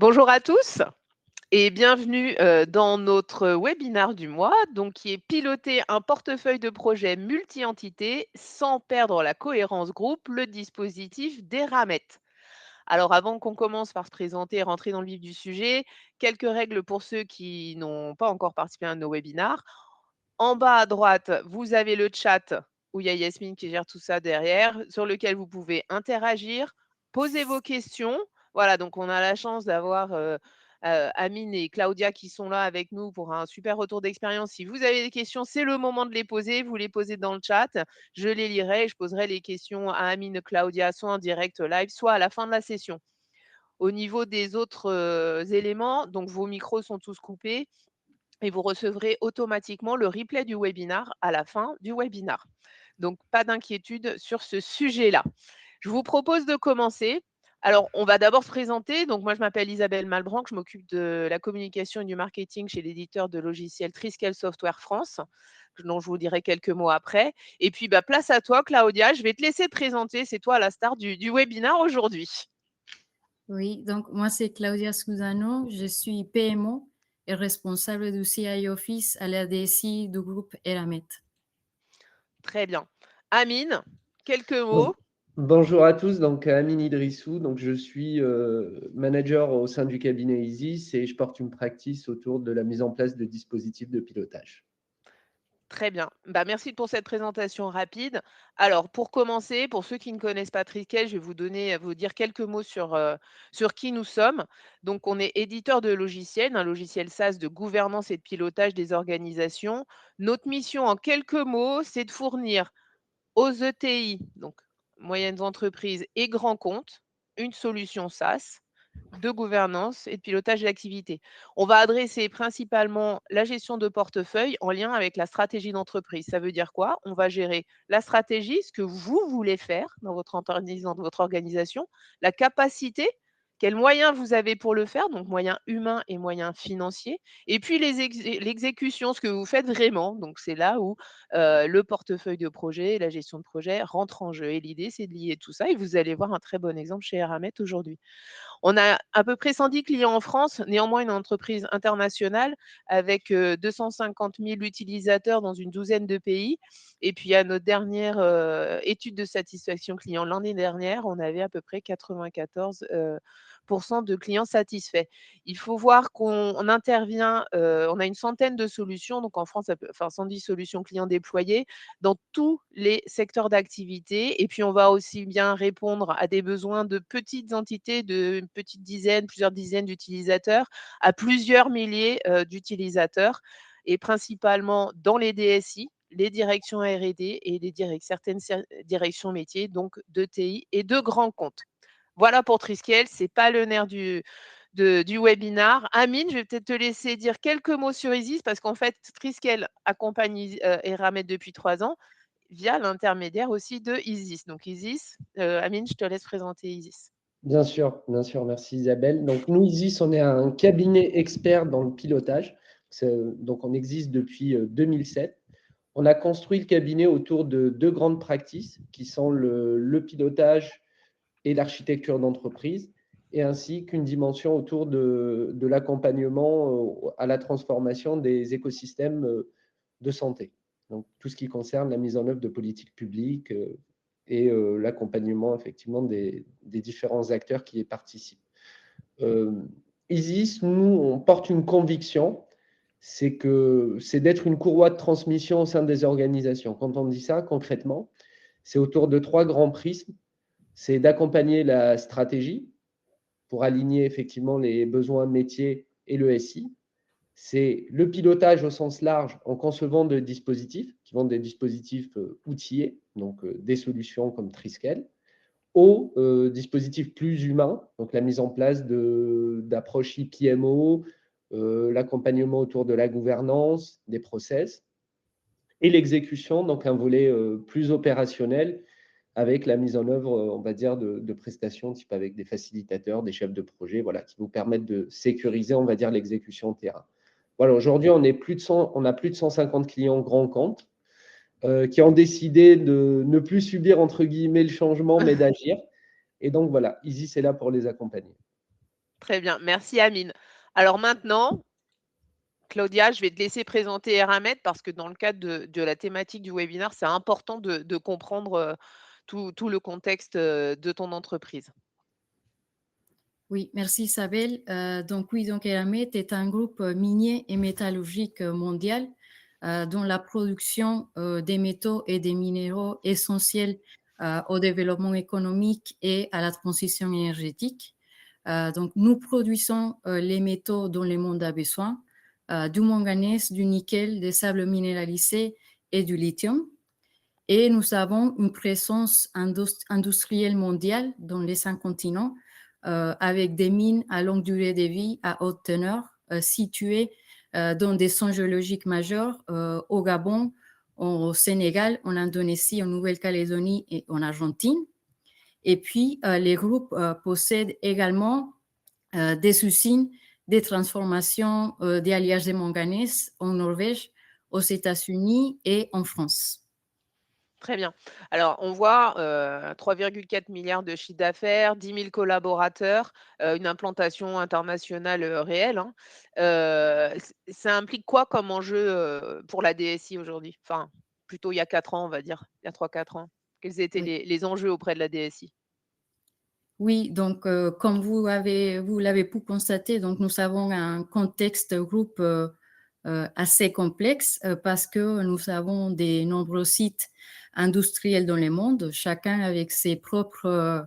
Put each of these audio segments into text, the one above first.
Bonjour à tous et bienvenue dans notre webinaire du mois, donc qui est piloter un portefeuille de projets multi-entités sans perdre la cohérence groupe, le dispositif d'Eramet. Alors avant qu'on commence par se présenter et rentrer dans le vif du sujet, quelques règles pour ceux qui n'ont pas encore participé à nos webinaires. En bas à droite, vous avez le chat où il y a Yasmine qui gère tout ça derrière, sur lequel vous pouvez interagir, poser vos questions. Voilà, donc on a la chance d'avoir Amine et Claudia qui sont là avec nous pour un super retour d'expérience. Si vous avez des questions, c'est le moment de les poser. Vous les posez dans le chat. Je les lirai et je poserai les questions à Amine, Claudia, soit en direct live, soit à la fin de la session. Au niveau des autres éléments, donc vos micros sont tous coupés et vous recevrez automatiquement le replay du webinar à la fin du webinar. Donc, pas d'inquiétude sur ce sujet-là. Je vous propose de commencer. Alors, on va d'abord se présenter. Donc, moi, je m'appelle Isabelle Malbranc. Je m'occupe de la communication et du marketing chez l'éditeur de logiciels Triskel Software France, dont je vous dirai quelques mots après. Et puis, place à toi, Claudia. Je vais te laisser te présenter. C'est toi la star du webinar aujourd'hui. Oui, donc moi c'est Claudia Scusano, je suis PMO et responsable du CI Office à la DSI du groupe Eramet. Très bien. Amine, quelques Bon- mots. Bonjour à tous, donc Amine Idrissou, donc je suis manager au sein du cabinet Isis et je porte une practice autour de la mise en place de dispositifs de pilotage. Très bien. Merci pour cette présentation rapide. Alors, pour commencer, pour ceux qui ne connaissent pas Triskel, je vais vous dire quelques mots sur qui nous sommes. Donc, on est éditeur de logiciels, un logiciel SaaS de gouvernance et de pilotage des organisations. Notre mission, en quelques mots, c'est de fournir aux ETI, donc moyennes entreprises et grands comptes, une solution SaaS de gouvernance et de pilotage d'activité. On va adresser principalement la gestion de portefeuille en lien avec la stratégie d'entreprise. Ça veut dire quoi? On va gérer la stratégie, ce que vous voulez faire dans votre organisation, la capacité, quels moyens vous avez pour le faire, donc moyens humains et moyens financiers, et puis l'exécution, ce que vous faites vraiment. Donc c'est là où le portefeuille de projet, la gestion de projet rentre en jeu. Et l'idée, c'est de lier tout ça. Et vous allez voir un très bon exemple chez Eramet aujourd'hui. On a à peu près 110 clients en France, néanmoins une entreprise internationale avec 250 000 utilisateurs dans une douzaine de pays. Et puis à notre dernière étude de satisfaction client l'année dernière, on avait à peu près 94 de clients satisfaits. Il faut voir qu'on intervient, on a une centaine de solutions, donc en France, 110 solutions clients déployées dans tous les secteurs d'activité. Et puis, on va aussi bien répondre à des besoins de petites entités, de petites dizaines, plusieurs dizaines d'utilisateurs, à plusieurs milliers d'utilisateurs, et principalement dans les DSI, les directions R&D et certaines directions métiers, donc de TI et de grands comptes. Voilà pour Triskel, c'est pas le nerf du webinar. Amine, je vais peut-être te laisser dire quelques mots sur Isis parce qu'en fait, Triskel accompagne Eramet depuis 3 ans via l'intermédiaire aussi de Isis. Donc Isis, Amine, je te laisse présenter Isis. Bien sûr, merci Isabelle. Donc nous, Isis, on est un cabinet expert dans le pilotage. Donc on existe depuis 2007. On a construit le cabinet autour de deux grandes practices qui sont le pilotage et l'architecture d'entreprise, et ainsi qu'une dimension autour de l'accompagnement à la transformation des écosystèmes de santé. Donc, tout ce qui concerne la mise en œuvre de politiques publiques et l'accompagnement effectivement des différents acteurs qui y participent. Isis, nous, on porte une conviction, c'est d'être une courroie de transmission au sein des organisations. Quand on dit ça, concrètement, c'est autour de trois grands prismes. C'est d'accompagner la stratégie pour aligner effectivement les besoins métiers et le SI. C'est le pilotage au sens large en concevant des dispositifs qui vont des dispositifs outillés, donc des solutions comme Triskel, aux dispositifs plus humains, donc la mise en place d'approches IPMO, l'accompagnement autour de la gouvernance, des process, et l'exécution, donc un volet plus opérationnel avec la mise en œuvre, on va dire, de prestations, type avec des facilitateurs, des chefs de projet, voilà, qui vous permettent de sécuriser, on va dire, l'exécution terrain. Voilà, aujourd'hui, on a plus de 150 clients grands comptes qui ont décidé de ne plus subir, entre guillemets, le changement, mais d'agir. Et donc, voilà, Isis est là pour les accompagner. Très bien, merci Amine. Alors maintenant, Claudia, je vais te laisser présenter Eramet parce que dans le cadre de la thématique du webinaire, c'est important de comprendre tout le contexte de ton entreprise. Oui, merci Isabelle. Donc oui, donc Eramet est un groupe minier et métallurgique mondial dont la production des métaux et des minéraux essentiels au développement économique et à la transition énergétique. Donc nous produisons les métaux dont le monde a besoin, du manganèse, du nickel, des sables minéralisés et du lithium. Et nous avons une présence industrielle mondiale dans les 5 continents avec des mines à longue durée de vie à haute teneur situées dans des zones géologiques majeures au Gabon, au Sénégal, en Indonésie, en Nouvelle-Calédonie et en Argentine. Et puis, les groupes possèdent également des usines de transformation des alliages de manganèse en Norvège, aux États-Unis et en France. Très bien. Alors, on voit 3,4 milliards de chiffre d'affaires, 10 000 collaborateurs, une implantation internationale réelle, hein. Ça implique quoi comme enjeu pour la DSI aujourd'hui? Enfin, plutôt il y a 4 ans, on va dire, il y a 3-4 ans. Quels étaient Oui. les enjeux auprès de la DSI? Oui, donc comme vous l'avez pu constater, donc nous avons un contexte groupe assez complexe parce que nous avons de nombreux sites industriels dans le monde, chacun avec ses propres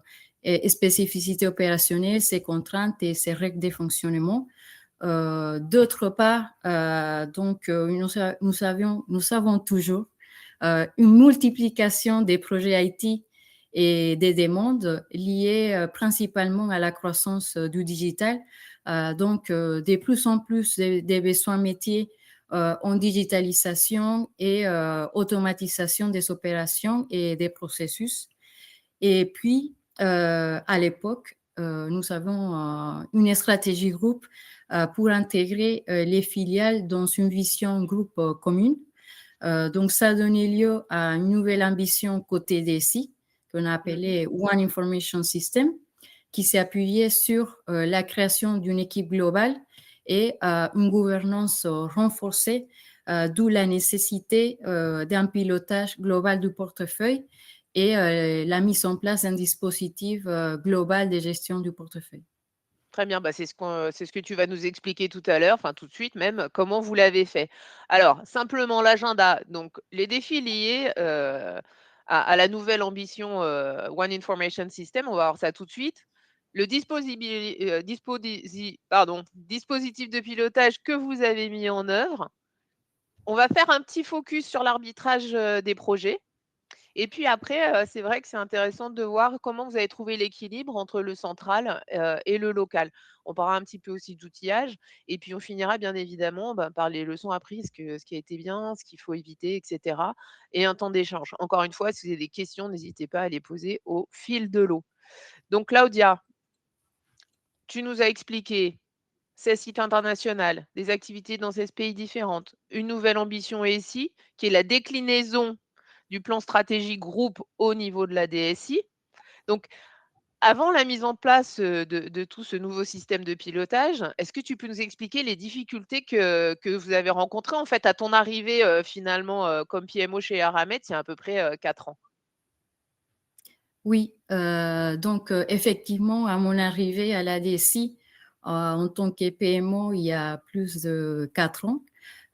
spécificités opérationnelles, ses contraintes et ses règles de fonctionnement. D'autre part, donc nous avons toujours une multiplication des projets IT et des demandes liées principalement à la croissance du digital. Donc, de plus en plus des besoins métiers en digitalisation et automatisation des opérations et des processus. Et puis, à l'époque, nous avons une stratégie groupe pour intégrer les filiales dans une vision groupe commune. Donc, ça a donné lieu à une nouvelle ambition côté DSI, qu'on a appelée One Information System, qui s'est appuyée sur la création d'une équipe globale et une gouvernance renforcée, d'où la nécessité d'un pilotage global du portefeuille et la mise en place d'un dispositif global de gestion du portefeuille. Très bien, bah, c'est ce que tu vas nous expliquer tout à l'heure, enfin tout de suite même, comment vous l'avez fait. Alors, simplement l'agenda, donc les défis liés à la nouvelle ambition One Information System, on va voir ça tout de suite. Le dispositif de pilotage que vous avez mis en œuvre. On va faire un petit focus sur l'arbitrage des projets. Et puis après, c'est vrai que c'est intéressant de voir comment vous avez trouvé l'équilibre entre le central, et le local. On parlera un petit peu aussi d'outillage et puis on finira bien évidemment, par les leçons apprises, ce qui a été bien, ce qu'il faut éviter et cetera et un temps d'échange. Encore une fois, si vous avez des questions, n'hésitez pas à les poser au fil de l'eau. Donc Claudia, tu nous as expliqué 16 sites internationaux, des activités dans 16 pays différentes, une nouvelle ambition SI qui est la déclinaison du plan stratégique groupe au niveau de la DSI. Donc, avant la mise en place de tout ce nouveau système de pilotage, est-ce que tu peux nous expliquer les difficultés que vous avez rencontrées en fait à ton arrivée finalement comme PMO chez Aramet il y a à peu près 4 ans? Oui, donc effectivement, à mon arrivée à la DSI, en tant que PMO, il y a plus de 4 ans,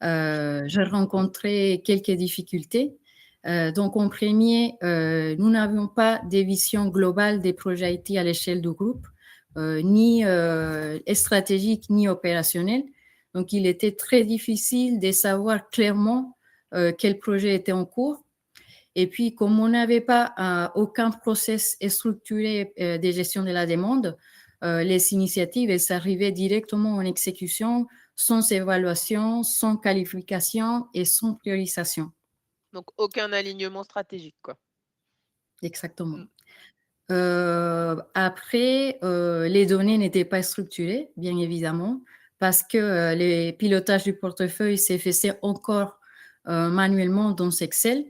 j'ai rencontré quelques difficultés. Donc en premier, nous n'avions pas de vision globale des projets IT à l'échelle du groupe, ni stratégique ni opérationnel. Donc il était très difficile de savoir clairement quel projet était en cours. Et puis, comme on n'avait pas aucun process structuré de gestion de la demande, les initiatives, elles arrivaient directement en exécution, sans évaluation, sans qualification et sans priorisation. Donc aucun alignement stratégique, quoi. Exactement. Mmh. Après, les données n'étaient pas structurées, bien évidemment, parce que le pilotage du portefeuille s'est fait encore manuellement dans Excel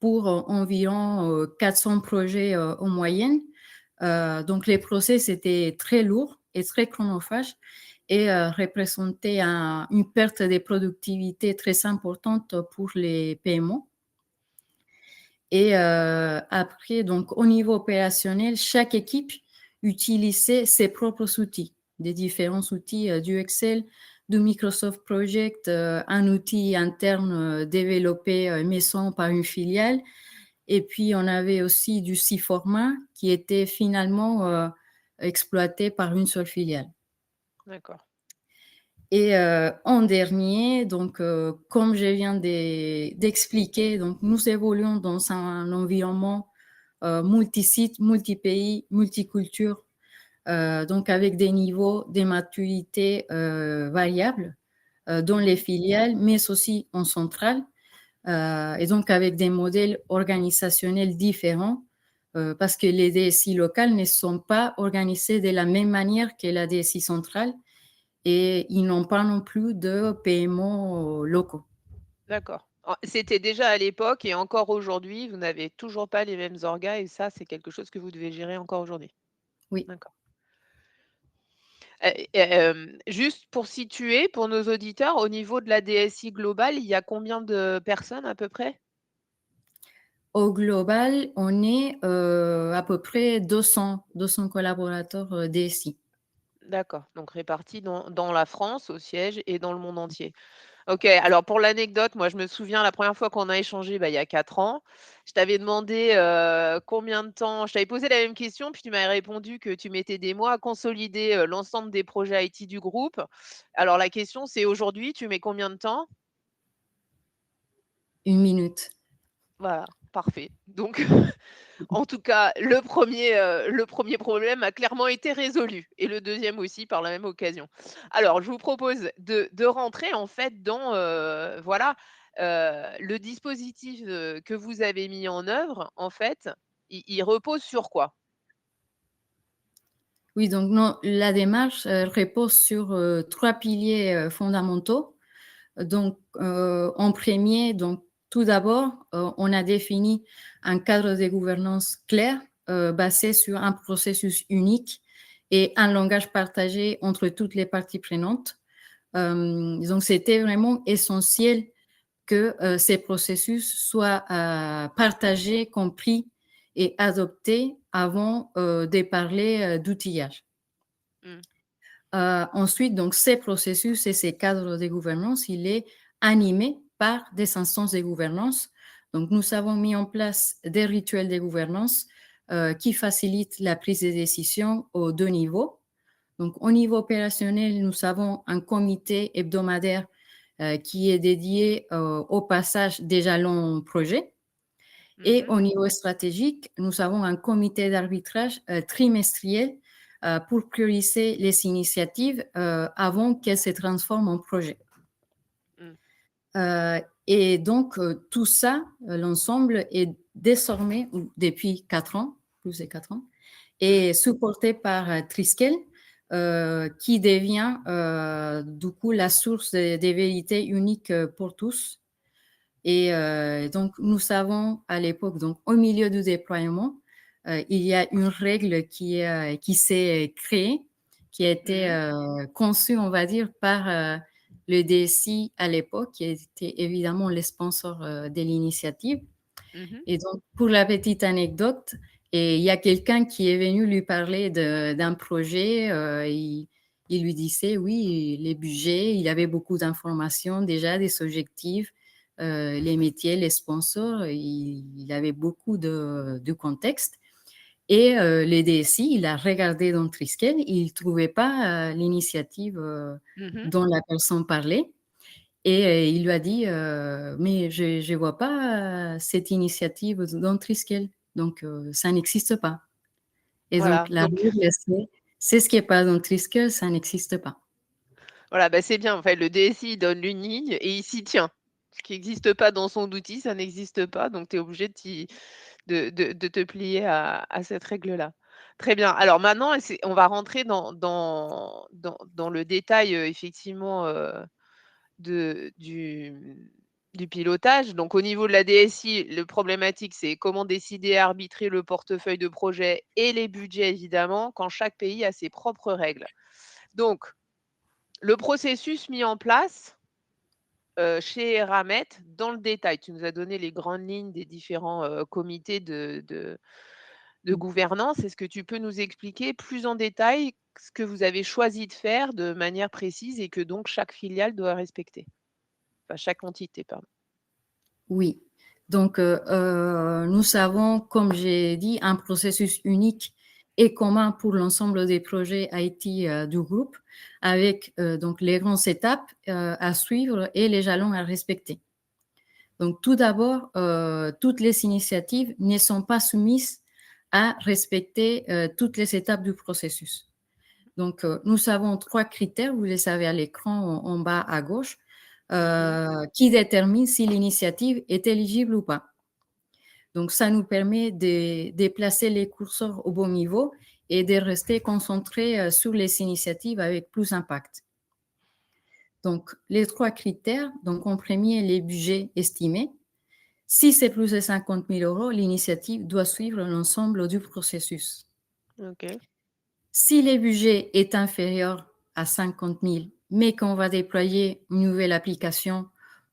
pour environ 400 projets en moyenne. Donc, les process étaient très lourds et très chronophage et représentait une perte de productivité très importante pour les PME. Et après, donc, au niveau opérationnel, chaque équipe utilisait ses propres outils, des différents outils du Excel, du Microsoft Project, un outil interne développé maison par une filiale. Et puis, on avait aussi du C-Format qui était finalement exploité par une seule filiale. D'accord. Et en dernier, donc, comme je viens d'expliquer, donc, nous évoluons dans un environnement multisite, multi-pays, multiculture, donc avec des niveaux de maturité variables dans les filiales, mais aussi en centrale, et donc avec des modèles organisationnels différents, parce que les DSI locales ne sont pas organisées de la même manière que la DSI centrale, et ils n'ont pas non plus de paiements locaux. D'accord. C'était déjà à l'époque et encore aujourd'hui, vous n'avez toujours pas les mêmes orgas et ça, c'est quelque chose que vous devez gérer encore aujourd'hui? Oui. D'accord. Juste pour situer, pour nos auditeurs, au niveau de la DSI globale, il y a combien de personnes à peu près? Au global, on est à peu près 200 collaborateurs DSI. D'accord, donc répartis dans la France, au siège et dans le monde entier. OK, alors pour l'anecdote, moi je me souviens la première fois qu'on a échangé, bah, il y a 4 ans, je t'avais demandé, combien de temps je t'avais posé la même question, puis tu m'avais répondu que tu mettais des mois à consolider, l'ensemble des projets IT du groupe. Alors la question c'est aujourd'hui, tu mets combien de temps? 1 minute. Voilà, parfait. Donc en tout cas, le premier problème a clairement été résolu et le deuxième aussi par la même occasion. Alors, je vous propose de rentrer en fait dans, voilà, le dispositif, que vous avez mis en œuvre, en fait, il repose sur quoi? Oui, donc non, la démarche repose sur 3 piliers fondamentaux. Donc, en premier, donc, tout d'abord, on a défini un cadre de gouvernance clair basé sur un processus unique et un langage partagé entre toutes les parties prenantes. Donc, c'était vraiment essentiel que ces processus soient partagés, compris et adoptés avant de parler d'outillage. Mmh. Ensuite, donc, ces processus et ces cadres de gouvernance, il est animé par des instances de gouvernance. Donc, nous avons mis en place des rituels de gouvernance qui facilitent la prise de décision aux 2 niveaux. Donc, au niveau opérationnel, nous avons un comité hebdomadaire qui est dédié au passage des jalons projets. Et Mmh. au niveau stratégique, nous avons un comité d'arbitrage trimestriel pour prioriser les initiatives avant qu'elles se transforment en projet. Mmh. Et donc, tout ça, l'ensemble est désormais, depuis 4 ans, plus de 4 ans, Mmh. est supporté par Triskel, qui devient du coup la source des vérités uniques pour tous. Et donc, nous savons à l'époque, donc au milieu du déploiement, il y a une règle qui s'est créée, qui a été Mmh. conçue, on va dire, par le DSI à l'époque, qui était évidemment le sponsor de l'initiative. Mmh. Et donc, pour la petite anecdote, et il y a quelqu'un qui est venu lui parler d'un projet. Il lui disait, oui, les budgets, il y avait beaucoup d'informations déjà, des objectifs, les métiers, les sponsors, il avait beaucoup de contexte. Et le DSI, il a regardé dans Triskel, il ne trouvait pas l'initiative Mmh. dont la personne parlait. Et il lui a dit mais je vois pas cette initiative dans Triskel, donc ça n'existe pas. Et Voilà, donc la donc règle, c'est ce qui est pas dans Triskel, ça n'existe pas. voilà, bah, c'est bien, en fait, le DSI il donne une ligne et il s'y tient. Ce qui n'existe pas dans son outil, ça n'existe pas, donc tu es obligé de te plier à cette règle-là. Très bien. Alors maintenant, on va rentrer dans le détail, effectivement, de du pilotage. Donc au niveau de la DSI, le problématique, c'est comment décider et arbitrer le portefeuille de projet et les budgets évidemment, quand chaque pays a ses propres règles. Donc le processus mis en place, chez Eramet, dans le détail, tu nous as donné les grandes lignes des différents, comités de gouvernance. Est-ce que tu peux nous expliquer plus en détail ce que vous avez choisi de faire de manière précise et que donc chaque filiale doit respecter? Enfin chaque entité, pardon. Oui. Donc, nous avons, comme j'ai dit, un processus unique et commun pour l'ensemble des projets IT du groupe, avec donc les grandes étapes à suivre et les jalons à respecter. Donc, tout d'abord, toutes les initiatives ne sont pas soumises à respecter toutes les étapes du processus. Donc, nous avons 3 critères, vous les avez à l'écran en bas à gauche, qui déterminent si l'initiative est éligible ou pas. Donc, ça nous permet de placer les curseurs au bon niveau et de rester concentrés sur les initiatives avec plus d'impact. Donc, les 3 critères, donc en premier, les budgets estimés. Si c'est plus de 50 000 €, l'initiative doit suivre l'ensemble du processus. OK. Si le budget est inférieur à 50 000, mais qu'on va déployer une nouvelle application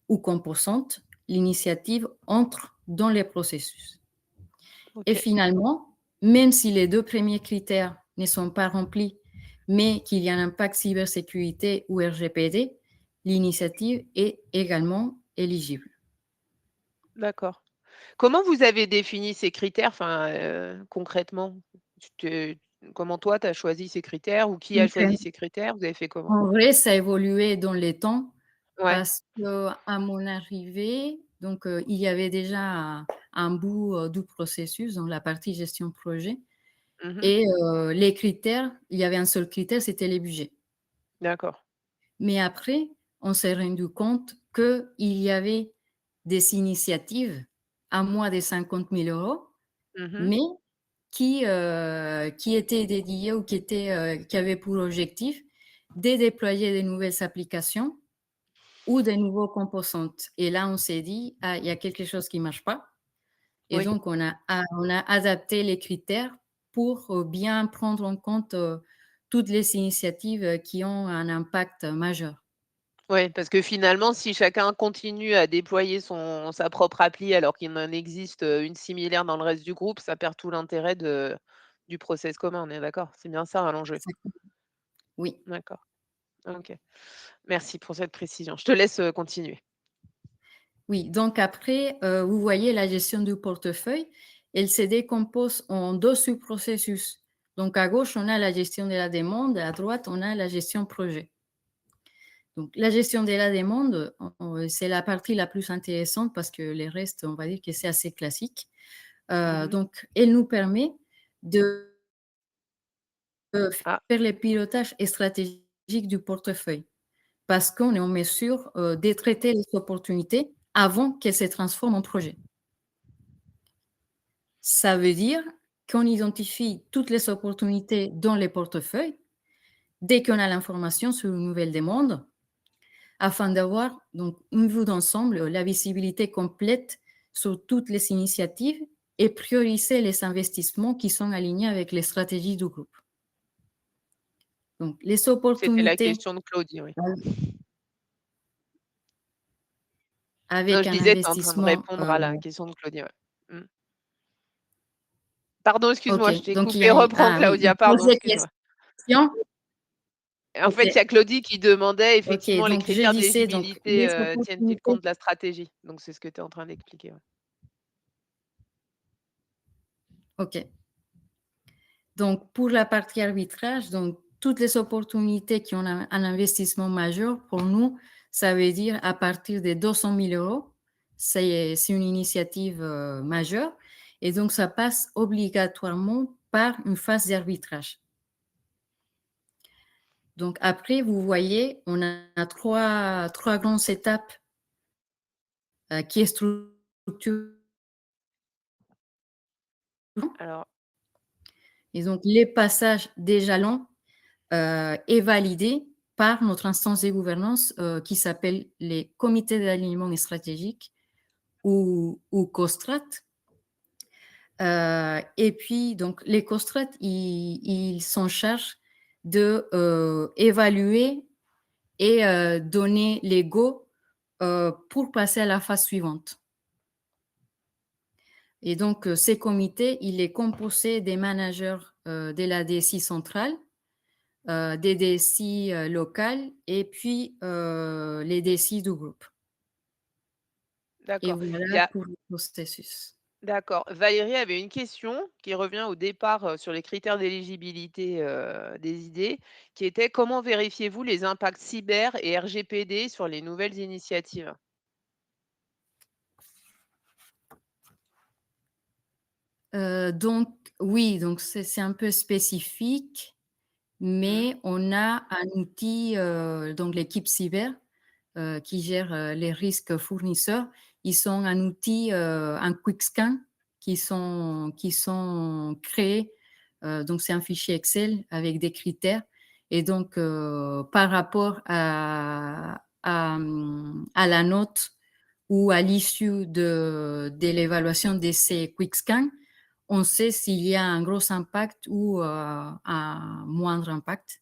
ou composante, l'initiative entre dans le processus. Et OK. finalement, même si les 2 premiers critères ne sont pas remplis, mais qu'il y a un impact cybersécurité ou RGPD, l'initiative est également éligible. D'accord. Comment vous avez défini ces critères? Enfin, concrètement? Comment toi, tu as choisi ces critères ou qui a Donc, choisi ces critères? Vous avez fait comment? en vrai, ça a évolué dans les temps Ouais. parce qu'à mon arrivée, donc, il y avait déjà un bout du processus dans la partie gestion de projet Mmh. et les critères, il y avait un seul critère, c'était les budgets. D'accord. Mais après, on s'est rendu compte qu'il y avait des initiatives à moins de 50 000 €, Mmh. mais qui étaient dédiées ou qui avaient pour objectif de déployer de nouvelles applications ou des nouveaux composantes. Et là, on s'est dit: «Ah, il y a quelque chose qui ne marche pas» et Oui. donc on a adapté les critères pour, bien prendre en compte, toutes les initiatives, qui ont un impact majeur. Ouais, parce que finalement, si chacun continue à déployer sa propre appli alors qu'il en existe, une similaire dans le reste du groupe, ça perd tout l'intérêt du process commun, on est d'accord? C'est bien ça, hein, l'enjeu? Exactement. Oui. D'accord. OK. Merci pour cette précision. Je te laisse, continuer. Oui, donc après, vous voyez la gestion du portefeuille, elle se décompose en 2 sous-processus. Donc à gauche, on a la gestion de la demande, à droite, on a la gestion projet. Donc la gestion de la demande, c'est la partie la plus intéressante parce que les restes, on va dire que c'est assez classique. Mmh. Donc elle nous permet de Ah, faire le pilotage stratégique du portefeuille parce qu'on est en mesure, de traiter les opportunités avant qu'elles se transforment en projet. Ça veut dire qu'on identifie toutes les opportunités dans les portefeuilles dès qu'on a l'information sur une nouvelle demande, afin d'avoir donc une vue d'ensemble, la visibilité complète sur toutes les initiatives et prioriser les investissements qui sont alignés avec les stratégies du groupe. Donc les c'était la opportunités question de Claudie, oui. Non, avec je un disais, tu es en train de investissement, répondre à la question de Claudie, ouais. Mmh. Pardon, OK, excuse-moi, je t'ai donc il y coupé. a Reprends, oui, il Claudia, pardon, posait excuse-moi. question. En fait, il y OK, a Claudie qui demandait OK, effectivement les donc je critères disais donc les d'éligibilité, tiennent-ils opportunités. compte de la stratégie? Donc c'est ce que tu es en train d'expliquer, ouais. OK. Donc, pour la partie arbitrage, donc toutes les opportunités qui ont un investissement majeur, pour nous, ça veut dire à partir de 200 000 €, c'est une initiative majeure. Et donc, ça passe obligatoirement par une phase d'arbitrage. Donc, après, vous voyez, on a trois grandes étapes qui est structurée. Alors Et donc, les passages des jalons est validé par notre instance de gouvernance qui s'appelle les comités d'alignement stratégique ou COSTRAT. Et puis, donc, les COSTRAT, ils s'en chargent de évaluer et donner les go pour passer à la phase suivante. Et donc, ces comités, il est composé des managers de la DSI centrale, des DSI locales et puis les DSI du groupe. Et D'accord. Il y voilà a pour le processus. D'accord. Valérie avait une question qui revient au départ, sur les critères d'éligibilité, des idées, qui était: «Comment vérifiez-vous les impacts cyber et RGPD sur les nouvelles initiatives?» Donc oui, donc c'est un peu spécifique, Mmh. mais on a un outil, donc l'équipe cyber, qui gère, les risques fournisseurs. Ils ont un outil, un quick scan qui sont créés, donc c'est un fichier Excel avec des critères et donc par rapport à la note ou à l'issue de l'évaluation de ces quick scans, on sait s'il y a un gros impact ou un moindre impact.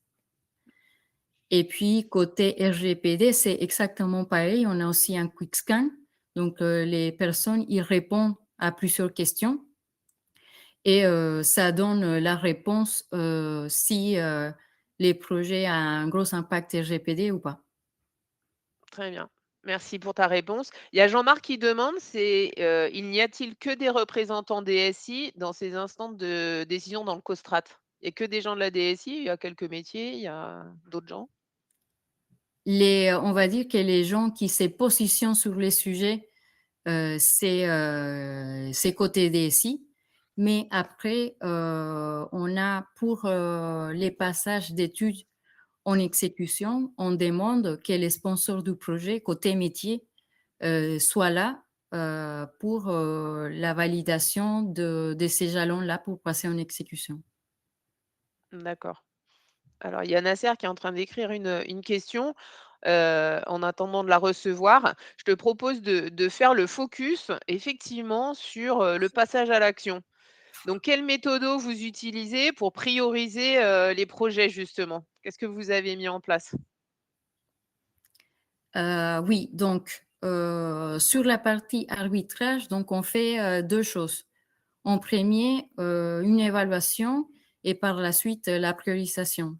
Et puis côté RGPD, c'est exactement pareil. On a aussi un quick scan. Donc les personnes, ils répondent à plusieurs questions et ça donne la réponse si les projets ont un gros impact RGPD ou pas. Très bien. Merci pour ta réponse. Il y a Jean-Marc qui demande, il n'y a-t-il que des représentants DSI dans ces instances de décision dans le COSTRAT? Il y a que des gens de la DSI? Il y a quelques métiers? Il y a d'autres gens? On va dire que les gens qui se positionnent sur les sujets, c'est côté DSI. Mais après, on a pour les passages d'études en exécution, on demande que les sponsors du projet, côté métier, soient là pour la validation de ces jalons-là pour passer en exécution. D'accord. Alors, il y a Nasser qui est en train d'écrire une question, en attendant de la recevoir. Je te propose de faire le focus effectivement sur, le passage à l'action. Donc quelle méthodo vous utilisez pour prioriser, les projets justement? Qu'est-ce que vous avez mis en place? Oui, donc sur la partie arbitrage, donc on fait 2 choses. En premier, une évaluation et par la suite, la priorisation.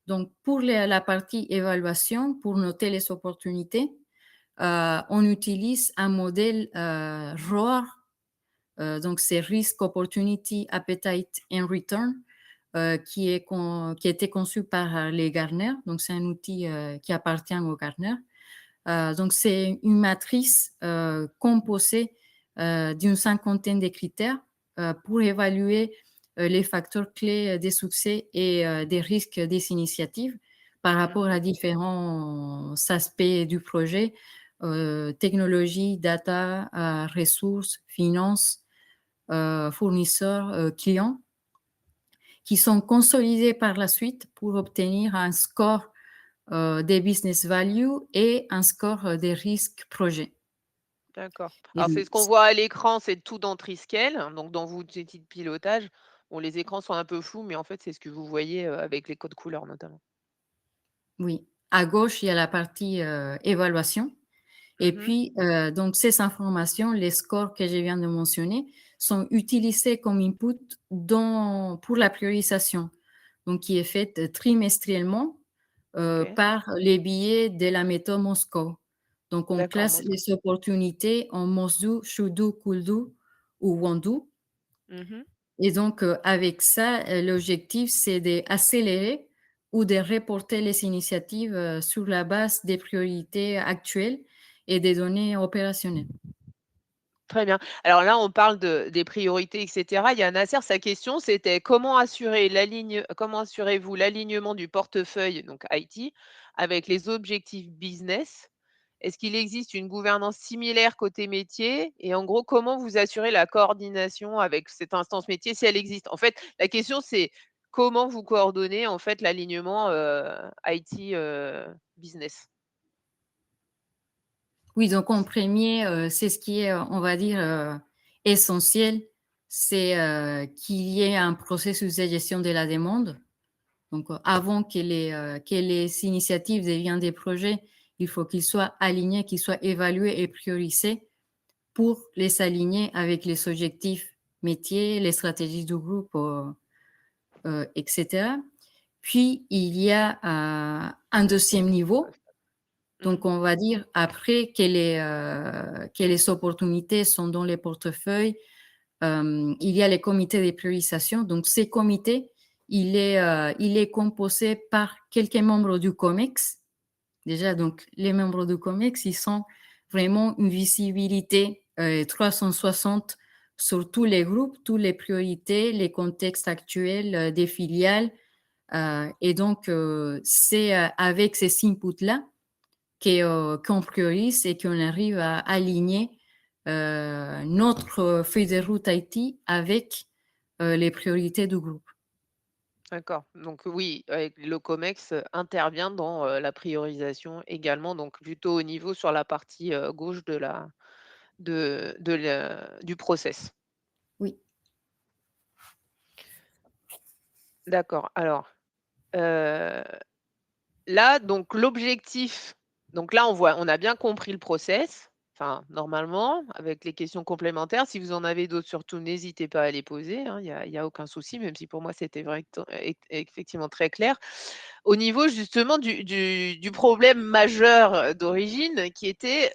Donc pour la partie évaluation, pour noter les opportunités, on utilise un modèle ROAR, donc c'est Risk, Opportunity, Appetite and Return, qui a été conçu par les Gartner. Donc c'est un outil qui appartient aux Gartner. Donc c'est une matrice composée d'une cinquantaine de critères pour évaluer les facteurs clés des succès et des risques des initiatives par rapport Mmh. à différents aspects du projet, technologie, data, ressources, finances, fournisseurs, clients, qui sont consolidés par la suite pour obtenir un score des business value et un score des risques projets. D'accord. Et Alors c'est ce qu'on voit à l'écran, c'est tout dans Triskel, donc dans vos outils de pilotage. Bon, les écrans sont un peu flous, mais en fait, c'est ce que vous voyez, avec les codes couleurs notamment. oui, à gauche, il y a la partie évaluation. Et Mmh. puis, donc, ces informations, les scores que je viens de mentionner, sont utilisés comme input pour la priorisation, donc qui est faite trimestriellement OK. par les billets de la méthode Moscow. Donc, on D'accord, classe moi les opportunités en must do, should do, could do ou want do. mmh. Et donc, avec ça, l'objectif, c'est d'accélérer ou de reporter les initiatives sur la base des priorités actuelles et des données opérationnelles. Très bien. Alors là, on parle des priorités et cetera. Il y a Nasser, sa question, c'était: comment assurez-vous l'alignement du portefeuille, donc IT, avec les objectifs business? Est-ce qu'il existe une gouvernance similaire côté métier? Et en gros, comment vous assurez la coordination avec cette instance métier, si elle existe? En fait, la question, c'est comment vous coordonnez en fait l'alignement, IT, business? Oui, donc en premier, c'est ce qui est, on va dire, essentiel, c'est, qu'il y ait un processus de gestion de la demande. Donc, avant que les initiatives deviennent des projets, il faut qu'ils soient alignés, qu'ils soient évalués et priorisés pour les aligner avec les objectifs métiers, les stratégies du groupe, etc. Puis, il y a un deuxième niveau. Donc, on va dire, après que les opportunités sont dans les portefeuilles, il y a les comités de priorisation. Donc, ces comités, il est composé par quelques membres du COMEX. Déjà, donc, les membres du COMEX, ils sont vraiment une visibilité 360 sur tous les groupes, toutes les priorités, les contextes actuels des filiales. Et donc, c'est avec ces inputs-là qu'on priorise et qu'on arrive à aligner notre feuille de route IT avec les priorités du groupe. D'accord, donc oui, avec le COMEX, intervient dans, la priorisation également, donc plutôt au niveau sur la partie, gauche du process. Oui. D'accord, alors, heu, là, donc l'objectif, donc là, on a bien compris le process, enfin, normalement, avec les questions complémentaires. Si vous en avez d'autres, surtout, n'hésitez pas à les poser, hein, il y a aucun souci, même si pour moi, c'était vrai effectivement très clair. Au niveau justement du problème majeur, d'origine qui était,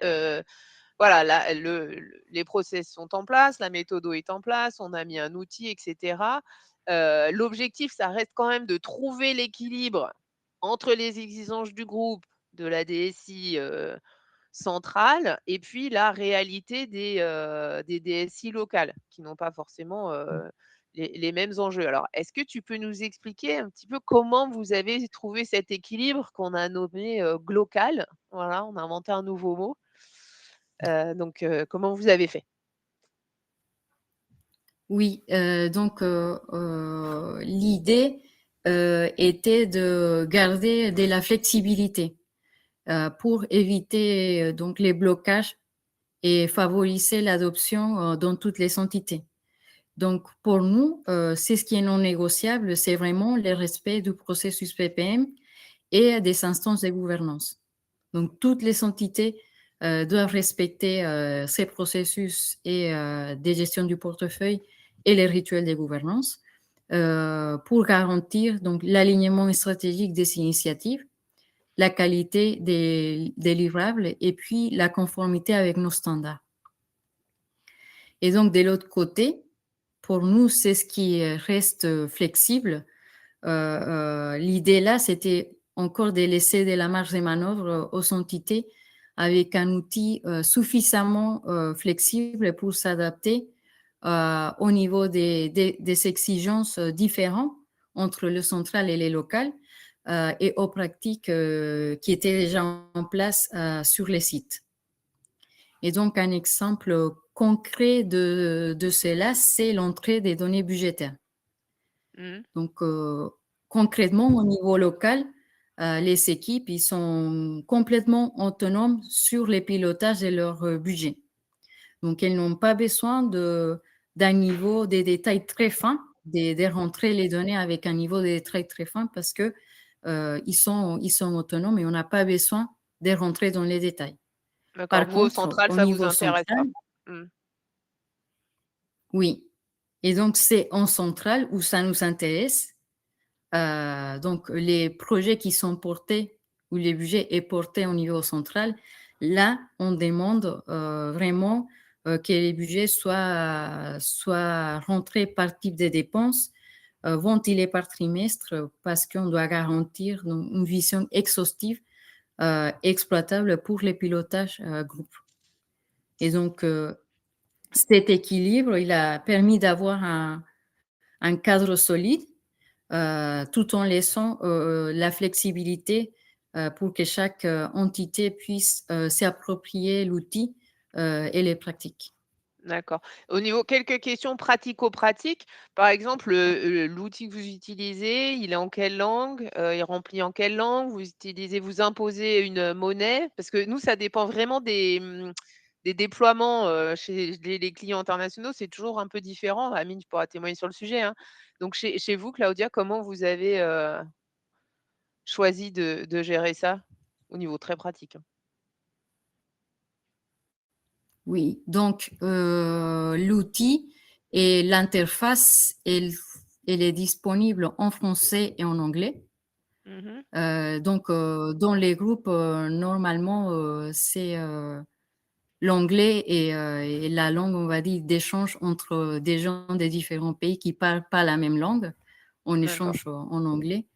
voilà, les process sont en place, la méthodo est en place, on a mis un outil et cetera. L'objectif, ça reste quand même de trouver l'équilibre entre les exigences du groupe, de la DSI, centrale et puis la réalité des DSI locales qui n'ont pas forcément, les mêmes enjeux. Alors, est-ce que tu peux nous expliquer un petit peu comment vous avez trouvé cet équilibre qu'on a nommé, glocal? Voilà, on a inventé un nouveau mot. Donc, comment vous avez fait? Oui, donc l'idée était de garder de la flexibilité pour éviter donc les blocages et favoriser l'adoption dans toutes les entités. Donc, pour nous, c'est ce qui est non négociable, c'est vraiment le respect du processus PPM et des instances de gouvernance. Donc, toutes les entités doivent respecter ces processus et des gestions du portefeuille et les rituels de gouvernance pour garantir donc l'alignement stratégique des initiatives, la qualité des livrables et puis la conformité avec nos standards. Et donc, de l'autre côté, pour nous, c'est ce qui reste flexible. L'idée là, c'était encore de laisser de la marge de manœuvre aux entités avec un outil suffisamment flexible pour s'adapter au niveau des exigences différentes entre le central et les locales et aux pratiques qui étaient déjà en place sur les sites. Et donc, un exemple concret de cela, c'est l'entrée des données budgétaires. Mmh. Donc, concrètement, au niveau local, les équipes, ils sont complètement autonomes sur les pilotages de leur budget. Donc, elles n'ont pas besoin d'un niveau des détails très fins, de rentrer les données avec un niveau de détails très fin parce que ils sont autonomes et on n'a pas besoin de rentrer dans les détails. D'accord, Par vous, au contre, central, au ça vous niveau intéresse central, pas? Mmh. oui. Et donc, c'est en centrale où ça nous intéresse. Donc, les projets qui sont portés, où le budget est porté au niveau central, là, on demande vraiment que les budgets soient rentrés par type de dépenses, ventilés par trimestre, parce qu'on doit garantir donc, une vision exhaustive, exploitable pour les pilotages groupe. Et donc, cet équilibre, il a permis d'avoir un cadre solide tout en laissant la flexibilité pour que chaque entité puisse s'approprier l'outil et les pratiques. D'accord. Au niveau quelques questions pratico-pratiques. Par exemple, l'outil que vous utilisez, il est en quelle langue? Il est rempli en quelle langue? Vous imposez une monnaie? Parce que nous, ça dépend vraiment des déploiements, chez les clients internationaux, c'est toujours un peu différent. Amine, tu pourras témoigner sur le sujet, hein. Donc chez vous, Claudia, comment vous avez, choisi de gérer ça? Au niveau très pratique, hein. Oui, donc l'outil et l'interface, elle est disponible en français et en anglais. Mmh. Donc, dans les groupes, normalement, c'est l'anglais et la langue, on va dire, d'échange entre des gens des différents pays qui parlent pas la même langue. On D'accord. échange en anglais.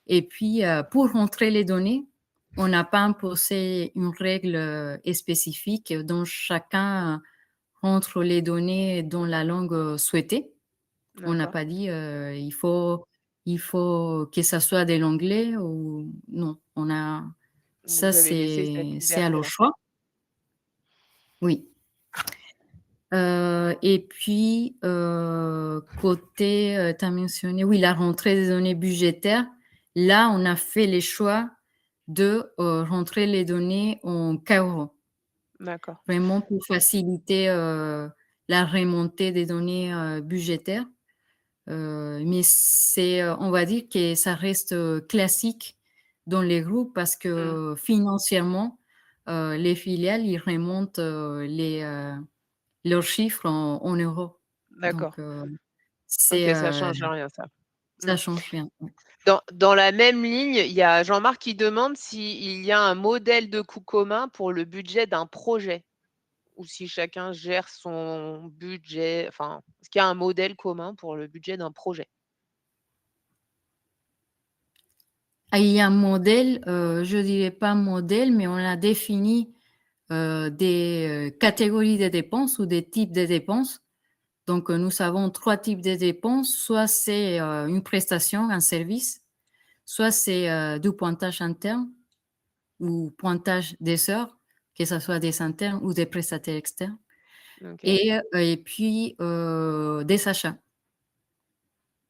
Et puis, pour rentrer les données, on n'a pas imposé une règle spécifique dont chacun rentre les données dans la langue souhaitée. On n'a D'accord. pas dit il faut que ça soit de l'anglais ou non. On a ça, Vous avez laissé cette c'est à leur liberté-là. choix. Oui. Et puis, côté, tu as mentionné, oui, la rentrée des données budgétaires. Là, on a fait les choix de rentrer les données en KEURO, D'accord. vraiment pour faciliter la remontée des données budgétaires. Mais c'est, on va dire que ça reste classique dans les groupes parce Mmh. que financièrement, les filiales, ils remontent leurs chiffres en euros. D'accord. Donc, OK, c'est, ça change rien ça. Mmh. ça change rien. Ouais. Dans la même ligne, il y a Jean-Marc qui demande s'il y a un modèle de coût commun pour le budget d'un projet ou si chacun gère son budget, enfin, est-ce qu'il y a un modèle commun pour le budget d'un projet? Ah, il y a un modèle, je dirais pas modèle, mais on a défini des catégories de dépenses ou des types de dépenses. Donc, nous avons 3 types de dépenses. Soit c'est une prestation, un service, soit c'est du pointage interne ou pointage des heures, que ce soit des internes ou des prestataires externes, OK, et puis des achats.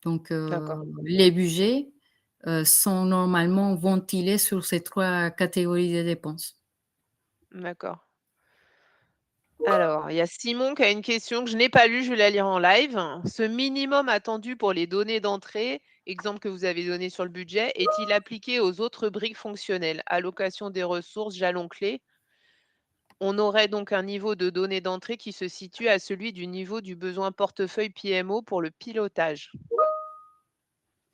Donc, d'accord, les budgets sont normalement ventilés sur ces 3 catégories de dépenses. d'accord. Alors, il y a Simon qui a une question que je n'ai pas lue, je vais la lire en live. Ce minimum attendu pour les données d'entrée, exemple que vous avez donné sur le budget, est-il appliqué aux autres briques fonctionnelles? Allocation des ressources, jalons clés. On aurait donc un niveau de données d'entrée qui se situe à celui du niveau du besoin portefeuille PMO pour le pilotage.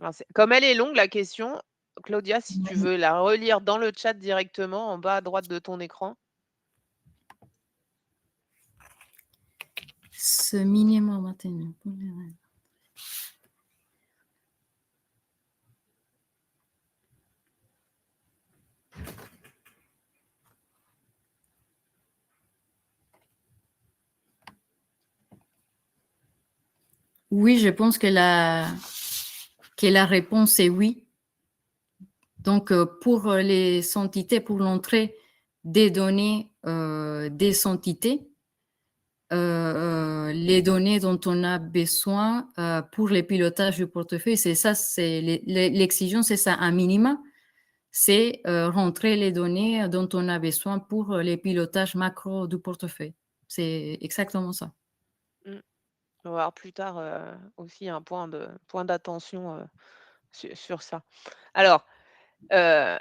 Alors comme elle est longue la question, Claudia, si tu veux la relire dans le chat directement en bas à droite de ton écran. Ce minimum atteint pour les oui, je pense que la réponse est oui. Donc, pour les entités, pour l'entrée des données des entités, les données dont on a besoin pour le pilotage du portefeuille, c'est ça, c'est l'exigence, c'est ça, un minima, c'est rentrer les données dont on a besoin pour les pilotages macro du portefeuille. C'est exactement ça. Mmh. On va voir plus tard, aussi un point d'attention, sur ça. Alors, heu,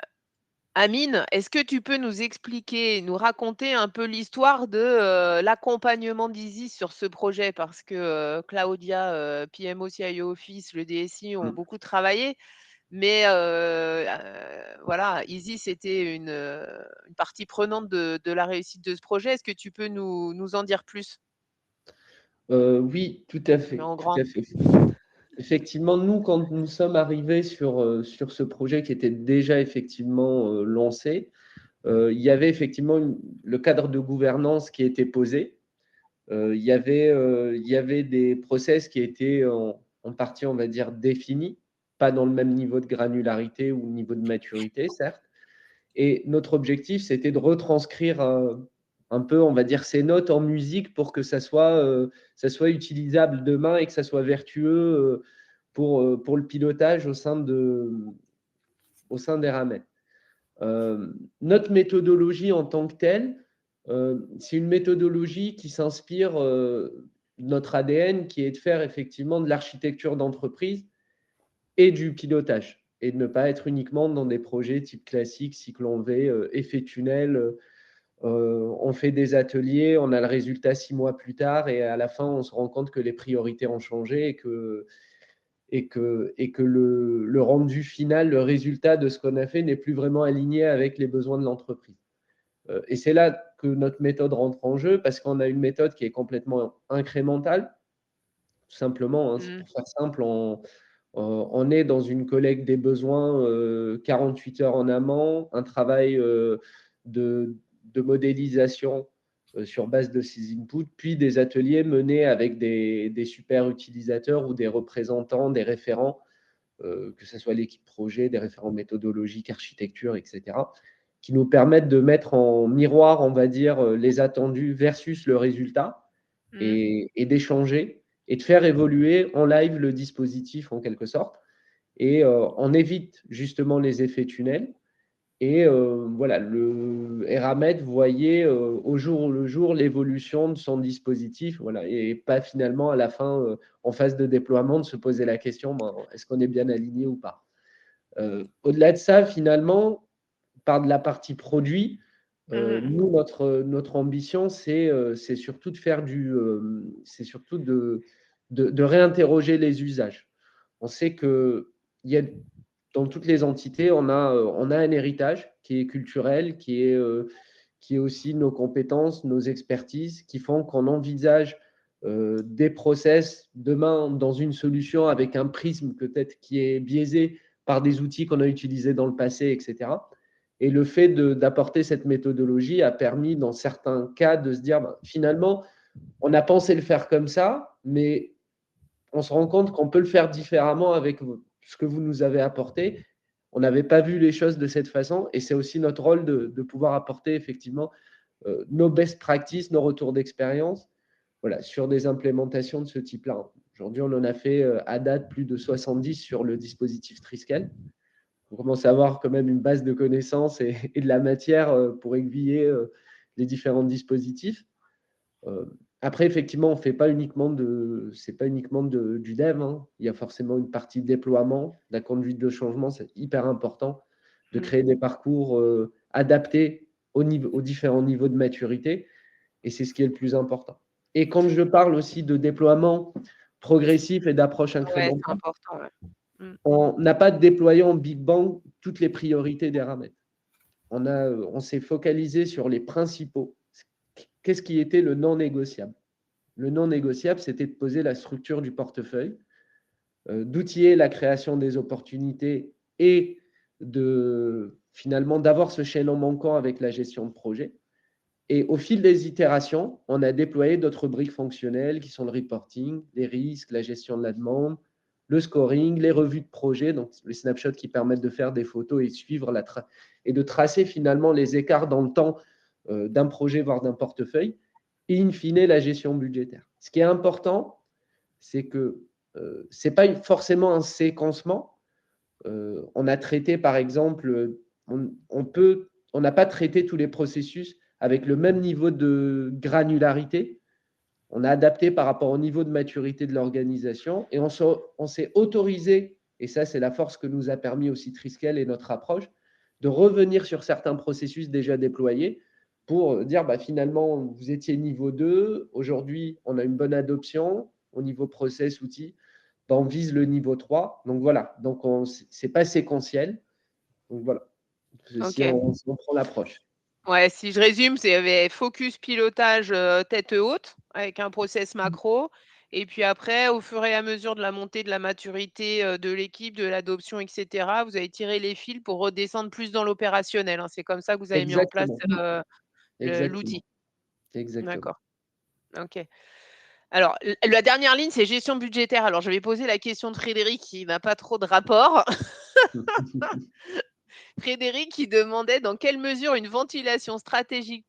Amine, est-ce que tu peux nous expliquer, nous raconter un peu l'histoire de, l'accompagnement d'Isis sur ce projet? Parce que, Claudia, PMO CIO Office, le DSI ont beaucoup travaillé, mais voilà, Isis était une partie prenante de la réussite de ce projet. Est-ce que tu peux nous en dire plus? Oui, tout à Mais fait, en tout grand. à fait. Effectivement, nous, quand nous sommes arrivés sur ce projet qui était déjà effectivement lancé, il y avait effectivement le cadre de gouvernance qui était posé. Il y avait des process qui étaient en partie, on va dire, définis, pas dans le même niveau de granularité ou niveau de maturité, certes. Et notre objectif, c'était de retranscrire un peu, on va dire, ces notes en musique pour que ça soit utilisable demain et que ça soit vertueux pour le pilotage au sein d'Eramet. Notre méthodologie en tant que telle, c'est une méthodologie qui s'inspire de notre ADN, qui est de faire effectivement de l'architecture d'entreprise et du pilotage, et de ne pas être uniquement dans des projets type classique, cycle en V, effet tunnel. On fait des ateliers, on a le résultat 6 mois plus tard, et à la fin, on se rend compte que les priorités ont changé et que le rendu final, le résultat de ce qu'on a fait n'est plus vraiment aligné avec les besoins de l'entreprise. Et c'est là que notre méthode rentre en jeu, parce qu'on a une méthode qui est complètement incrémentale, tout simplement. C'est pour faire simple, on est dans une collecte des besoins 48 heures en amont, un travail de modélisation sur base de ces inputs, puis des ateliers menés avec des super utilisateurs ou des représentants, des référents, que ce soit l'équipe projet, des référents méthodologiques, architecture, etc., qui nous permettent de mettre en miroir, on va dire, les attendus versus le résultat et d'échanger et de faire évoluer en live le dispositif en quelque sorte. Et on évite justement les effets tunnels. Et voilà, le Eramet voyait au jour le jour l'évolution de son dispositif, voilà, et pas finalement à la fin, en phase de déploiement, de se poser la question, est-ce qu'on est bien aligné ou pas. Au-delà de ça, finalement, par de la partie produit, nous, notre ambition, c'est surtout de faire c'est surtout de réinterroger les usages. On sait que dans toutes les entités, on a un héritage qui est culturel, qui est aussi nos compétences, nos expertises, qui font qu'on envisage des process demain dans une solution avec un prisme peut-être qui est biaisé par des outils qu'on a utilisés dans le passé, etc. Et le fait d'apporter cette méthodologie a permis, dans certains cas, de se dire, finalement, on a pensé le faire comme ça, mais on se rend compte qu'on peut le faire différemment avec ce que vous nous avez apporté. On n'avait pas vu les choses de cette façon, et c'est aussi notre rôle de pouvoir apporter effectivement nos best practices, nos retours d'expérience, voilà, sur des implémentations de ce type-là. Aujourd'hui, on en a fait à date plus de 70 sur le dispositif Triskel. On commence à avoir quand même une base de connaissances et de la matière pour aiguiller les différents dispositifs. Après, effectivement, c'est pas uniquement du dev. Il y a forcément une partie de déploiement, de la conduite de changement. C'est hyper important de créer des parcours adaptés aux différents niveaux de maturité. Et c'est ce qui est le plus important. Et quand je parle aussi de déploiement progressif et d'approche incrémentale, c'est important. on n'a pas déployé en Big Bang toutes les priorités d'Eramet. On s'est focalisé sur les principaux. Qu'est-ce qui était le non négociable? Le non négociable, c'était de poser la structure du portefeuille, d'outiller la création des opportunités et finalement d'avoir ce chaînon manquant avec la gestion de projet. Et au fil des itérations, on a déployé d'autres briques fonctionnelles qui sont le reporting, les risques, la gestion de la demande, le scoring, les revues de projet, donc les snapshots qui permettent de faire des photos et suivre et de tracer finalement les écarts dans le temps d'un projet, voire d'un portefeuille, et in fine, la gestion budgétaire. Ce qui est important, c'est que ce n'est pas forcément un séquencement. On a traité, par exemple, on n'a pas traité tous les processus avec le même niveau de granularité. On a adapté par rapport au niveau de maturité de l'organisation et on s'est autorisé, et ça c'est la force que nous a permis aussi Triskel et notre approche, de revenir sur certains processus déjà déployés pour dire finalement vous étiez niveau 2, aujourd'hui on a une bonne adoption au niveau process, outils, on vise le niveau 3. Donc voilà, donc ce n'est pas séquentiel. Donc voilà, si on prend l'approche. Ouais, si je résume, c'est focus pilotage tête haute avec un process macro. Et puis après, au fur et à mesure de la montée de la maturité de l'équipe, de l'adoption, etc., vous avez tiré les fils pour redescendre plus dans l'opérationnel. C'est comme ça que vous avez mis en place l'outil. Exactement. D'accord. OK. Alors, la dernière ligne, c'est gestion budgétaire. Alors, je vais poser la question de Frédéric qui n'a pas trop de rapport. Frédéric qui demandait dans quelle mesure une ventilation stratégique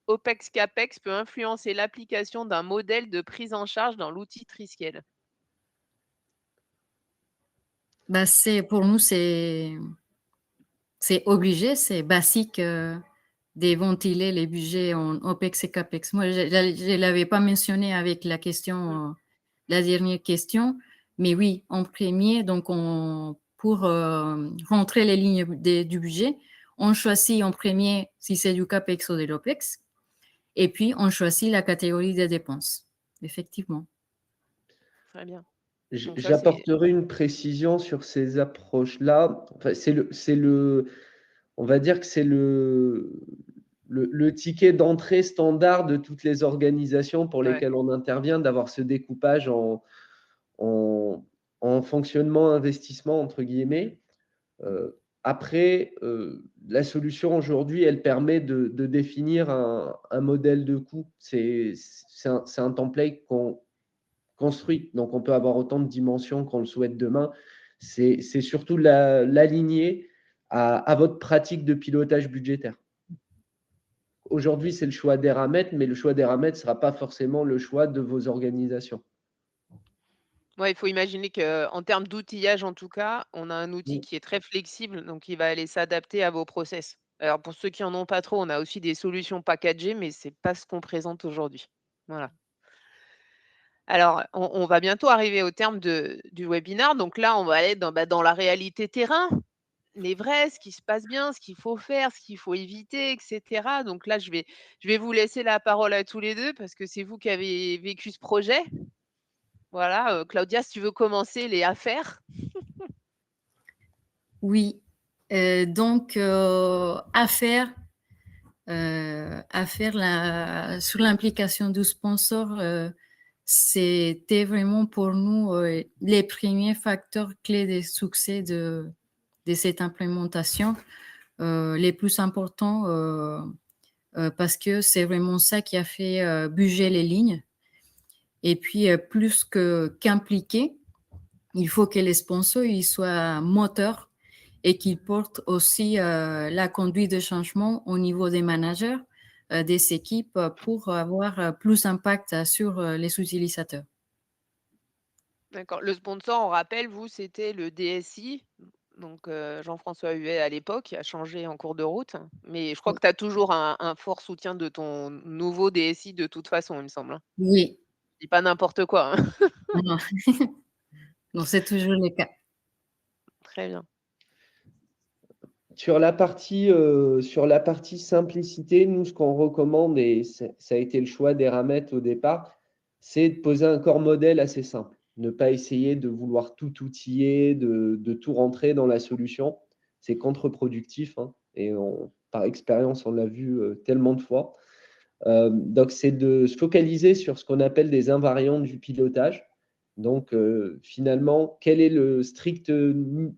OPEX-CAPEX peut influencer l'application d'un modèle de prise en charge dans l'outil Triskel? Bah, pour nous, c'est obligé, c'est basique de ventiler les budgets en OPEX et CAPEX. Moi, je ne l'avais pas mentionné avec la question, la dernière question, mais oui, en premier, donc pour rentrer les lignes du budget, on choisit en premier si c'est du CAPEX ou de l'OPEX, et puis on choisit la catégorie des dépenses, effectivement. Très bien. J'apporterai une précision sur ces approches-là. Enfin, on va dire que c'est le ticket d'entrée standard de toutes les organisations pour lesquelles on intervient, d'avoir ce découpage en fonctionnement, investissement, entre guillemets. Après, la solution aujourd'hui, elle permet de définir un modèle de coût. C'est un template qu'on construit. Donc, on peut avoir autant de dimensions qu'on le souhaite demain. C'est surtout l'aligner à votre pratique de pilotage budgétaire. Aujourd'hui, c'est le choix d'Eramet, mais le choix d'Eramet ne sera pas forcément le choix de vos organisations. Ouais, il faut imaginer qu'en termes d'outillage, en tout cas, on a un outil qui est très flexible, donc il va aller s'adapter à vos process. Alors, pour ceux qui en ont pas trop, on a aussi des solutions packagées, mais c'est pas ce qu'on présente aujourd'hui. Voilà. Alors, on va bientôt arriver au terme du webinaire. Donc là, on va aller dans la réalité terrain, les vrais, ce qui se passe bien, ce qu'il faut faire, ce qu'il faut éviter, et cetera. Donc là, je vais vous laisser la parole à tous les 2 parce que c'est vous qui avez vécu ce projet. Voilà, Claudia, si tu veux commencer les affaires. Oui, donc affaire sur l'implication du sponsor, c'était vraiment pour nous les premiers facteurs clés de succès de cette implémentation, les plus importants parce que c'est vraiment ça qui a fait bouger les lignes. Et puis, plus qu'impliqués, il faut que les sponsors ils soient moteurs et qu'ils portent aussi la conduite de changement au niveau des managers, des équipes pour avoir plus d'impact sur les utilisateurs. D'accord. Le sponsor, on rappelle, vous, c'était le DSI, donc Jean-François Huet à l'époque, qui a changé en cours de route. Mais je crois que tu as toujours un fort soutien de ton nouveau DSI de toute façon, il me semble, hein? Oui. Je dis pas n'importe quoi, hein. Non, non, c'est toujours le cas. Très bien. Sur la partie simplicité, nous, ce qu'on recommande, et ça a été le choix d'Eramet au départ, c'est de poser un corps modèle assez simple. Ne pas essayer de vouloir tout outiller, de tout rentrer dans la solution. C'est contre-productif, hein, et par expérience, on l'a vu tellement de fois. Donc, c'est de se focaliser sur ce qu'on appelle des invariants du pilotage. Donc, finalement, quel est le strict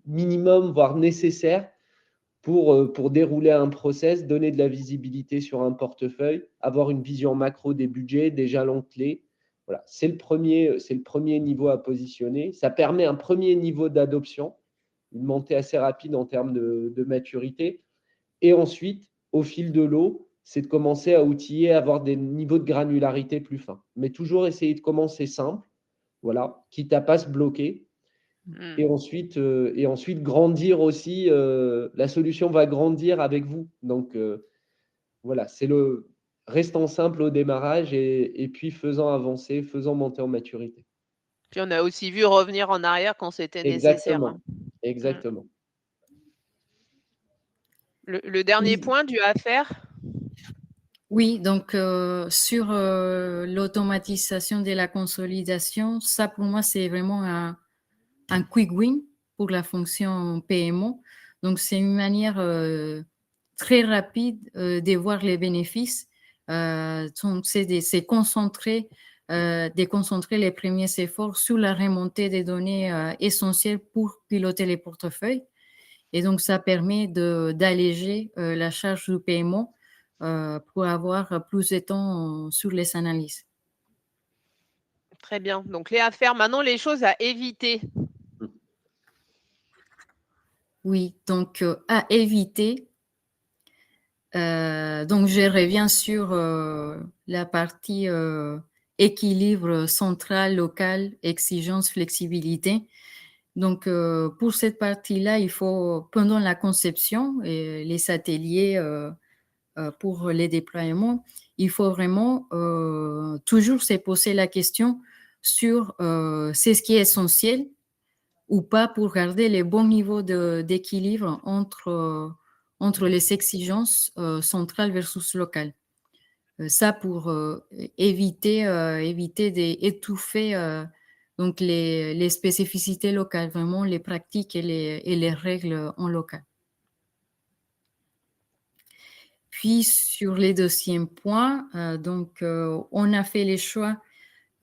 minimum, voire nécessaire, pour dérouler un process, donner de la visibilité sur un portefeuille, avoir une vision macro des budgets, des jalons clés. Voilà, c'est le premier niveau à positionner. Ça permet un premier niveau d'adoption, une montée assez rapide en termes de maturité. Et ensuite, au fil de l'eau, c'est de commencer à outiller, avoir des niveaux de granularité plus fins. Mais toujours essayer de commencer simple, voilà, quitte à pas se bloquer. Et ensuite grandir aussi. La solution va grandir avec vous. Donc, voilà, c'est le restant simple au démarrage et puis faisant avancer, faisant monter en maturité. Puis on a aussi vu revenir en arrière quand c'était nécessaire, hein. Exactement. Le dernier point du à faire? Oui, donc sur l'automatisation de la consolidation, ça pour moi c'est vraiment un quick win pour la fonction PMO. Donc c'est une manière très rapide de voir les bénéfices. Donc c'est de concentrer les premiers efforts sur la remontée des données essentielles pour piloter les portefeuilles. Et donc ça permet d'alléger la charge du PMO pour avoir plus de temps sur les analyses. Très bien. Donc les à faire, maintenant les choses à éviter. Oui, donc à éviter, Donc, je reviens sur la partie équilibre central, local, exigence, flexibilité. Donc, pour cette partie-là, il faut, pendant la conception et les ateliers pour les déploiements, il faut vraiment toujours se poser la question sur c'est ce qui est essentiel ou pas pour garder les bons niveaux d'équilibre entre les exigences centrales versus locales. Ça pour éviter d'étouffer donc les spécificités locales, vraiment les pratiques et les règles en local. Puis sur les deuxièmes points, donc on a fait les choix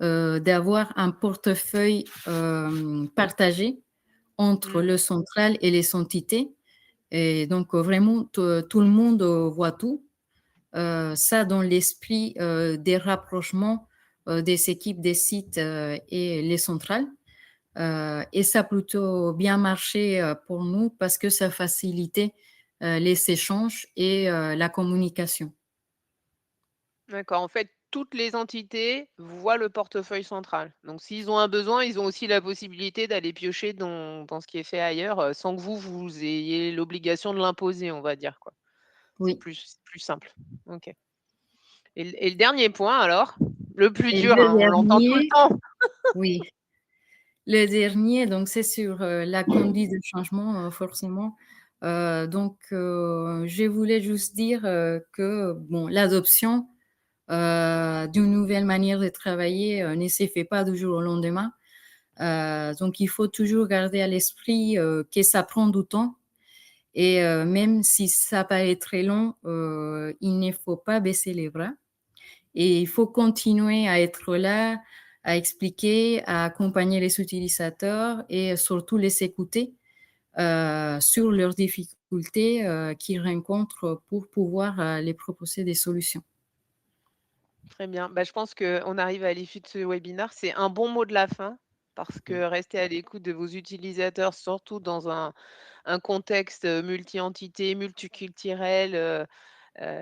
d'avoir un portefeuille partagé entre le central et les entités. Et donc vraiment, tout le monde voit tout. Ça dans l'esprit des rapprochements des équipes des sites et les centrales. Et ça a plutôt bien marché pour nous parce que ça facilitait les échanges et la communication. D'accord. En fait, toutes les entités voient le portefeuille central. Donc, s'ils ont un besoin, ils ont aussi la possibilité d'aller piocher dans ce qui est fait ailleurs, sans que vous ayez l'obligation de l'imposer, on va dire, quoi. C'est Oui. plus simple. OK. Et le dernier point alors? Le plus Et dur, le hein, on l'entend tout le dernier, temps. oui, le dernier, donc c'est sur la conduite de changement, forcément. Donc, je voulais juste dire que bon, l'adoption d'une nouvelle manière de travailler ne se fait pas du jour au lendemain. Donc, il faut toujours garder à l'esprit que ça prend du temps. Et même si ça paraît très long, il ne faut pas baisser les bras. Et il faut continuer à être là, à expliquer, à accompagner les utilisateurs et surtout les écouter sur leurs difficultés qu'ils rencontrent pour pouvoir les proposer des solutions. Très bien. Bah, je pense qu'on arrive à l'issue de ce webinaire. C'est un bon mot de la fin parce que rester à l'écoute de vos utilisateurs, surtout dans un contexte multi-entité, multiculturel,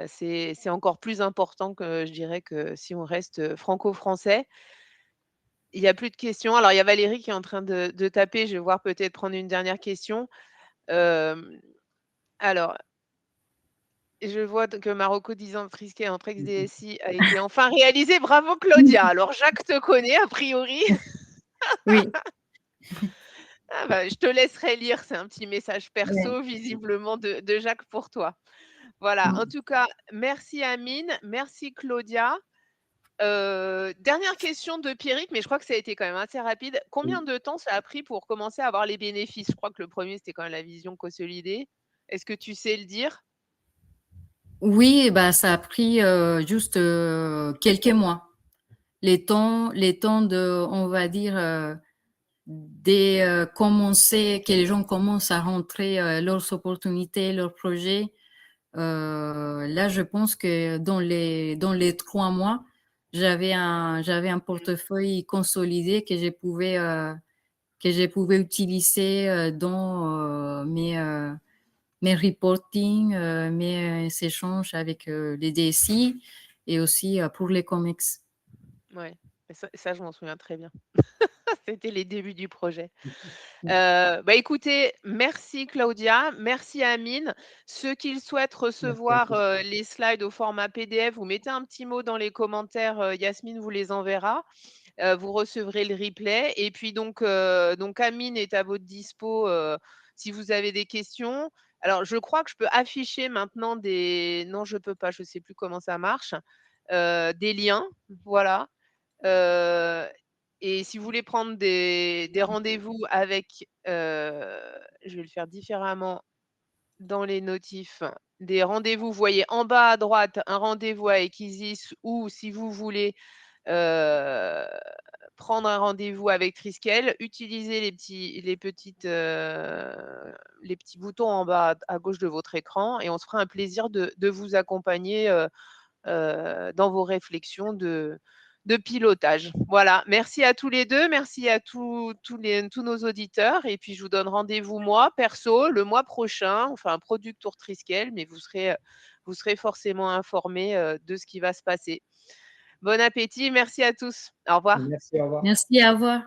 c'est encore plus important que je dirais que si on reste franco-français. Il y a plus de questions. Alors, il y a Valérie qui est en train de taper. Je vais voir peut-être prendre une dernière question. Hem, alors, je vois que Marocco 10 ans frisqué entre ex-DSI a été enfin réalisé. Bravo Claudia. Alors Jacques te connaît a priori. Oui, Ah bah, je te laisserai lire, c'est un petit message ouais. perso visiblement de Jacques pour toi. Voilà, en tout cas, merci Amine, merci Claudia. Dernière question de Pierrick, mais je crois que ça a été quand même assez rapide. Combien de temps ça a pris pour commencer à avoir les bénéfices? Je crois que le premier c'était quand même la vision consolidée. Est-ce que tu sais le dire? Oui, bah, ça a pris juste quelques mois. Les temps de, on va dire, commencer, que les gens commencent à rentrer leurs opportunités, leurs projets. Là, je pense que dans les 3 mois, j'avais un portefeuille consolidé que je pouvais utiliser dans mes reporting, mes échanges avec les DSI et aussi pour les COMEX. Ouais, et ça je m'en souviens très bien. C'était les débuts du projet. Mmh. Bah, écoutez, merci Claudia, merci Amine. Ceux qui le souhaitent Merci à recevoir, tous. les slides au format PDF, vous mettez un petit mot dans les commentaires, Yasmine vous les enverra. Vous recevrez le replay et puis donc Amine est à votre dispo, si vous avez des questions. Alors je crois que je peux afficher maintenant des non, je peux pas, je sais plus comment ça marche, des liens, voilà. Heu et si vous voulez prendre des rendez-vous avec, je vais le faire différemment dans les notifs, des rendez-vous, vous voyez en bas à droite un rendez-vous avec Isis ou si vous voulez, heu, prendre un rendez-vous avec Triskel, utilisez les petits boutons en bas à gauche de votre écran et on se fera un plaisir de vous accompagner, dans vos réflexions de pilotage. Voilà, merci à tous les 2, merci à tous nos auditeurs et puis je vous donne rendez-vous moi, perso, le mois prochain. On fait un product tour Triskel, mais vous vous serez forcément informés de ce qui va se passer. Bon appétit, merci à tous. Au revoir. Merci, au revoir. Merci, au revoir.